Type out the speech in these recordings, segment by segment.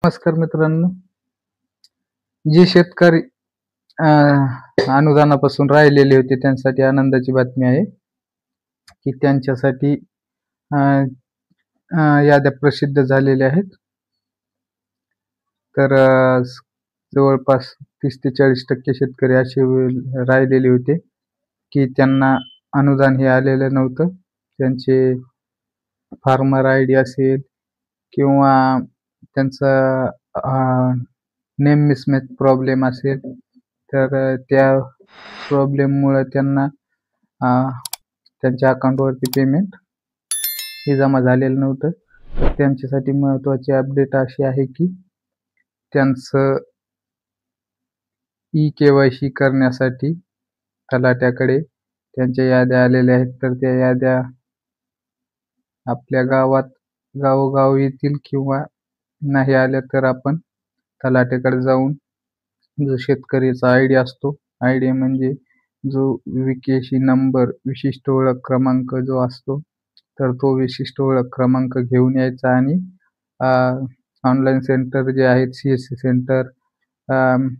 नमस्कार मित्रांनो. जे शेतकरी अनुदानापासून राहिलेले होते त्यांसाठी आनंदाची बातमी आहे की त्यांच्यासाठी अ, अ, याद्या प्रसिद्ध झालेल्या आहेत. तर जवळपास 30 ते 40% शेतकरी असे राहिलेले होते की त्यांना अनुदान हे आलेलं नव्हतं. त्यांचे फार्मर आयडी असेल किंवा त्यांचा नेम मिसमॅच प्रॉब्लेम असेल तर त्या प्रॉब्लेममुळे त्यांना त्यांच्या अकाउंटवरती पेमेंट हे जमा झालेलं नव्हतं. तर त्यांच्यासाठी महत्त्वाची अपडेट अशी आहे की त्यांचं ई-के-वाय-सी करण्यासाठी तलाठ्याकडे त्यांच्या याद्या आलेल्या आहेत. तर त्या याद्या आपल्या गावोगाव येतील किंवा नाही आल्या तर आपण तलाठ्याकडे जाऊन जो शेतकरीचा आयडी असतो, आयडी म्हणजे जो विकेसी नंबर विशिष्ट ओळख क्रमांक जो असतो, तर तो विशिष्ट ओळख क्रमांक घेऊन यायचा आणि ऑनलाईन सेंटर जे आहेत CSC सेंटर,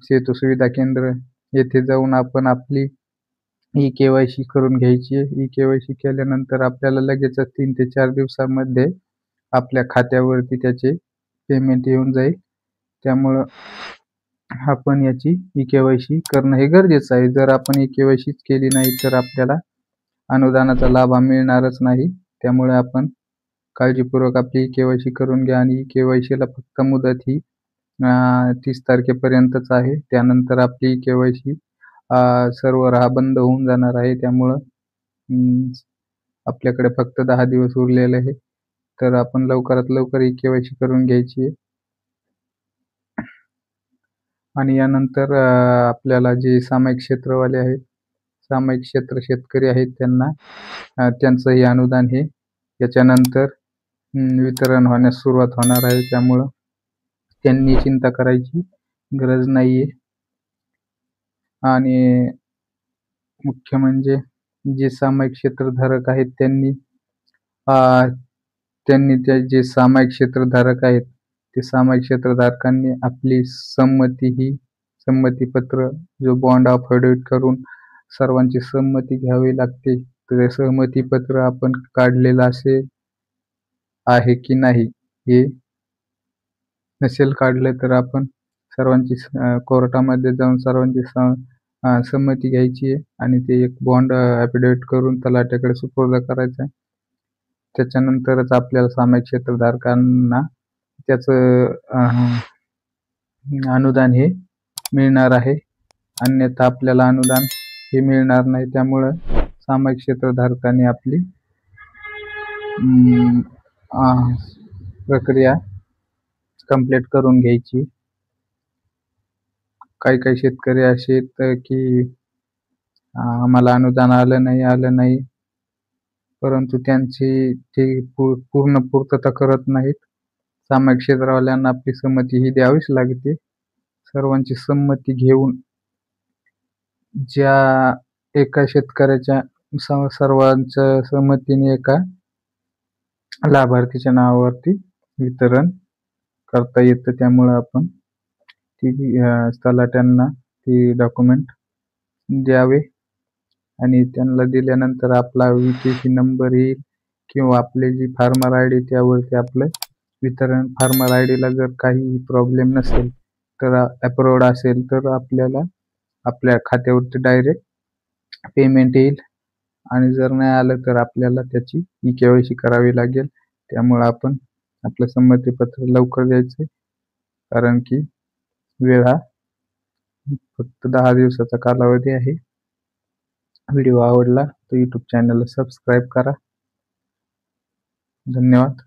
सेतू सुविधा केंद्र येथे जाऊन आपण आपली ई-के-वाय-सी करून घ्यायची आहे. ई-के-वाय-सी केल्यानंतर आपल्याला लगेचच 3 ते 4 दिवसामध्ये आपल्या खात्यावरती त्याचे पेमेंट येऊन जाईल. त्यामुळं आपण याची ई-के-वाय-सी करणं हे गरजेचं आहे. जर आपण ई-के-वाय-सीच केली नाही तर आपल्याला अनुदानाचा लाभ मिळणारच नाही. त्यामुळे आपण काळजीपूर्वक आपली ई-के-वाय-सी करून घ्या आणि ई-के-वाय-सीला फक्त मुदत ही 30 तारखेपर्यंतच आहे. त्यानंतर आपली ई-के-वाय-सी सर्व्हर हा बंद होऊन जाणार आहे. त्यामुळं आपल्याकडे फक्त 10 दिवस उरलेले आहे. तर आपण लवकरात लवकर ई-के-वाय-सी करून घ्यायची आहे. आणि यानंतर आपल्याला जे सामायिक क्षेत्रवाले आहेत, सामायिक क्षेत्र शेतकरी आहेत त्यांना त्यांचं हे अनुदान हे याच्यानंतर वितरण होण्यास सुरुवात होणार आहे. त्यामुळं त्यांनी चिंता करायची गरज नाहीये. आणि मुख्य म्हणजे जे सामायिक क्षेत्रधारक आहेत त्यांनी ते जे सामायिक क्षेत्रधारक आहेत ते सामायिक क्षेत्रधारकांनी आपली संमतीपत्र जो बॉन्ड अफिडेविट करून सर्वांची संमती घ्यावी लागते. तर ते सहमतीपत्र आपण काढलेलं आहे की नाही, हे नसेल काढलं तर आपण सर्वांची कोर्टामध्ये जाऊन सर्वांची संमती घ्यायची आहे आणि ते एक बॉन्ड अफिडेविट करून तलाठ्याकडे सुपूर्द करायचा आहे. त्याच्यानंतरच आपल्याला सामायिक क्षेत्रधारकांना त्याचं अनुदान हे मिळणार आहे. अन्यथा आपल्याला अनुदान हे मिळणार नाही. त्यामुळं सामायिक क्षेत्रधारकांनी आपली प्रक्रिया कंप्लीट करून घ्यायची. काही शेतकरी असे आहेत की आम्हाला अनुदान आलं नाही, परंतु त्यांची ते पूर्ण पूर्तता करत नाहीत. सामायिक क्षेत्रवाल्यांना आपली संमती ही द्यावीच लागते. सर्वांची संमती घेऊन ज्या एका शेतकऱ्याच्या सर्वांच्या संमतीने एका लाभार्थीच्या नावावरती वितरण करता येतं. त्यामुळे आपण तलाठ्यांना ती डॉक्युमेंट द्यावे आणि त्यांना दिल्यानंतर आपला विकेसी नंबर येईल किंवा आपले जी फार्मर आयडी त्यावरती आपलं वितरण, फार्मर आयडीला जर काही प्रॉब्लेम नसेल तर अप्रूव्ड असेल तर आपल्याला आपल्या खात्यावरती डायरेक्ट पेमेंट येईल आणि जर नाही आलं तर आपल्याला त्याची ई-के-वाय-सी करावी लागेल. त्यामुळे आपण आपलं संमतीपत्र लवकर द्यायचं, कारण की वेळ हा फक्त 10 दिवसाचा कालावधी आहे. व्हिडिओ आवडला तर YouTube चॅनलला सबस्क्राईब करा. धन्यवाद.